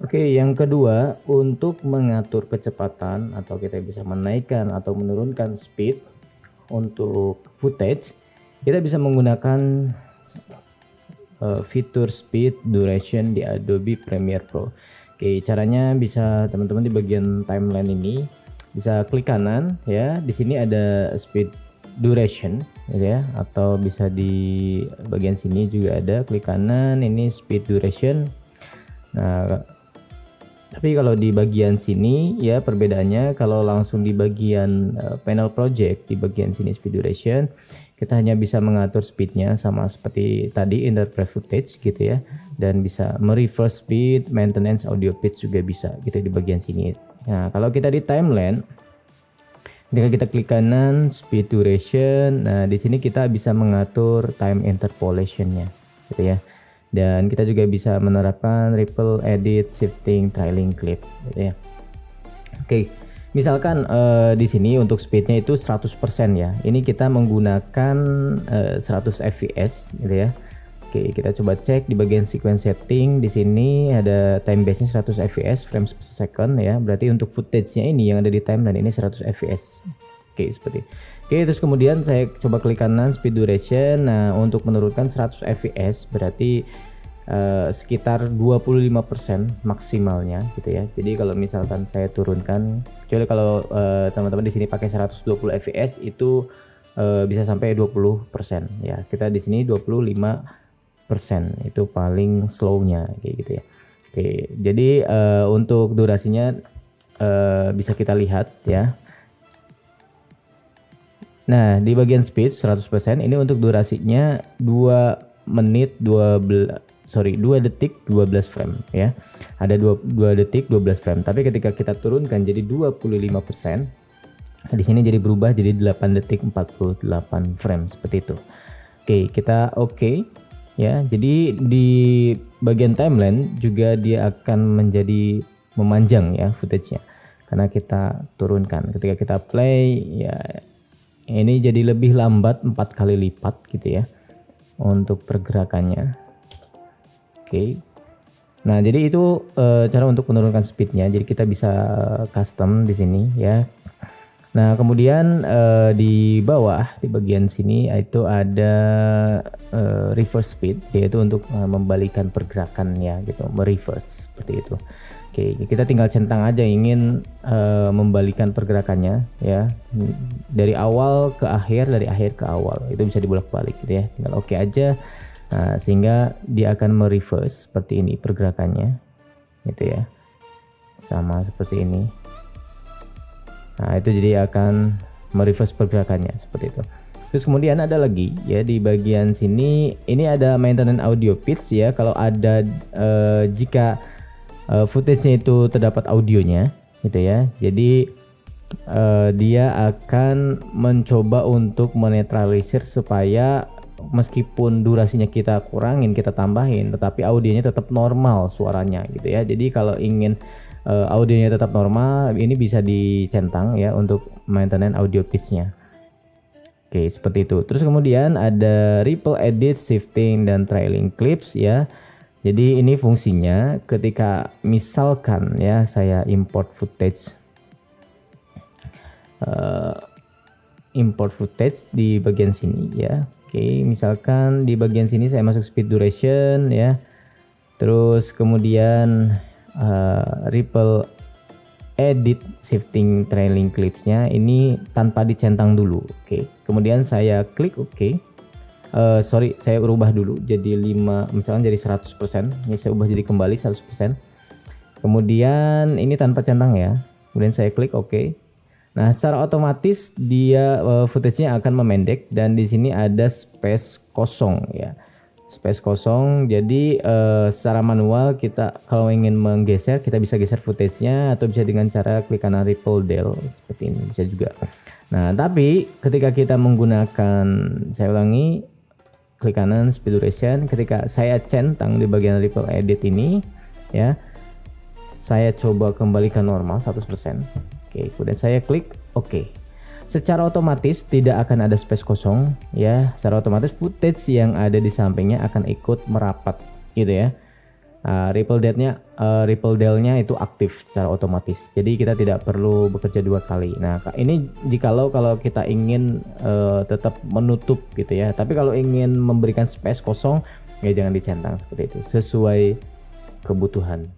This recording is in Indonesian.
Oke, yang kedua, untuk mengatur kecepatan atau kita bisa menaikkan atau menurunkan speed untuk footage, kita bisa menggunakan fitur speed duration di Adobe Premiere Pro. Oke, caranya bisa teman-teman di bagian timeline ini bisa klik kanan ya. Di sini ada speed duration gitu ya, atau bisa di bagian sini juga ada, klik kanan ini speed duration. Nah, tapi kalau di bagian sini ya perbedaannya, kalau langsung di bagian panel project di bagian sini speed duration, kita hanya bisa mengatur speednya sama seperti tadi interpret footage gitu ya, dan bisa mereverse speed, maintenance audio pitch juga bisa gitu di bagian sini. Nah, kalau kita di timeline, ketika kita klik kanan speed duration, nah di sini kita bisa mengatur time interpolationnya gitu ya. Dan kita juga bisa menerapkan ripple, edit, shifting, trailing clip gitu ya. Oke, misalkan di sini untuk speednya itu 100% ya. Ini kita menggunakan 100 fps gitu ya. Oke, kita coba cek di bagian sequence setting. Di sini ada time base-nya 100 fps frames per second ya. Berarti untuk footage-nya ini yang ada di timeline ini 100 fps. Oke, seperti. Oke, terus kemudian saya coba klik kanan speed duration. Nah, untuk menurunkan 100 fps berarti sekitar 25% maksimalnya gitu ya. Jadi kalau misalkan saya turunkan, kecuali kalau teman-teman di sini pakai 120 fps itu bisa sampai 20% ya. Kita di sini 25% itu paling slownya kayak gitu ya. Oke, jadi untuk durasinya bisa kita lihat ya. Nah, di bagian speed 100% ini untuk durasinya 2 detik 12 frame ya. Ada 2 detik 12 frame. Tapi ketika kita turunkan jadi 25%, di sini jadi berubah jadi 8 detik 48 frame seperti itu. Oke, kita oke ya. Jadi di bagian timeline juga dia akan menjadi memanjang ya footage-nya. Karena kita turunkan. Ketika kita play ya, ini jadi lebih lambat 4 kali lipat gitu ya untuk pergerakannya. Oke. Nah, jadi itu cara untuk menurunkan speednya. Jadi kita bisa custom di sini ya. Nah, kemudian di bawah di bagian sini itu ada reverse speed, yaitu untuk membalikan pergerakan ya gitu, mereverse seperti itu. Oke, kita tinggal centang aja ingin membalikan pergerakannya ya, dari awal ke akhir, dari akhir ke awal, itu bisa dibolak-balik gitu ya. Tinggal oke aja. Nah, sehingga dia akan mereverse seperti ini pergerakannya gitu ya, sama seperti ini. Nah, itu jadi akan mereverse pergerakannya seperti itu. Terus kemudian ada lagi ya di bagian sini, ini ada maintenance audio pitch ya. Kalau ada jika footage-nya itu terdapat audionya gitu ya, jadi dia akan mencoba untuk menetralisir supaya meskipun durasinya kita kurangin, kita tambahin, tetapi audionya tetap normal suaranya gitu ya. Jadi kalau ingin audionya tetap normal, ini bisa dicentang ya untuk maintenance audio pitch-nya. Oke, seperti itu. Terus kemudian ada ripple, edit, shifting, dan trailing clips ya. Jadi ini fungsinya ketika misalkan ya saya import footage di bagian sini ya. Oke, misalkan di bagian sini saya masuk speed duration ya. Terus kemudian ripple, edit, shifting, trailing clipsnya ini tanpa dicentang dulu. Oke, kemudian saya klik oke. Saya ubah dulu jadi 5, misalkan jadi 100%. Ini saya ubah jadi kembali 100%. Kemudian ini tanpa centang ya. Kemudian saya klik oke. Nah, secara otomatis dia footage-nya akan memendek, dan di sini ada space kosong ya. Space kosong. Jadi secara manual kita kalau ingin menggeser, kita bisa geser footage-nya atau bisa dengan cara klik kanan ripple del seperti ini, bisa juga. Nah, tapi ketika kita menggunakan, saya ulangi, klik kanan speed duration, ketika saya centang di bagian ripple edit ini ya, saya coba kembalikan normal 100%. Oke, kemudian saya klik oke. Secara otomatis tidak akan ada space kosong ya. Secara otomatis footage yang ada di sampingnya akan ikut merapat gitu ya. Ripple Dell-nya itu aktif secara otomatis. Jadi kita tidak perlu bekerja 2 kali. Nah, ini kalau kita ingin tetap menutup gitu ya. Tapi kalau ingin memberikan space kosong, ya jangan dicentang seperti itu. Sesuai kebutuhan.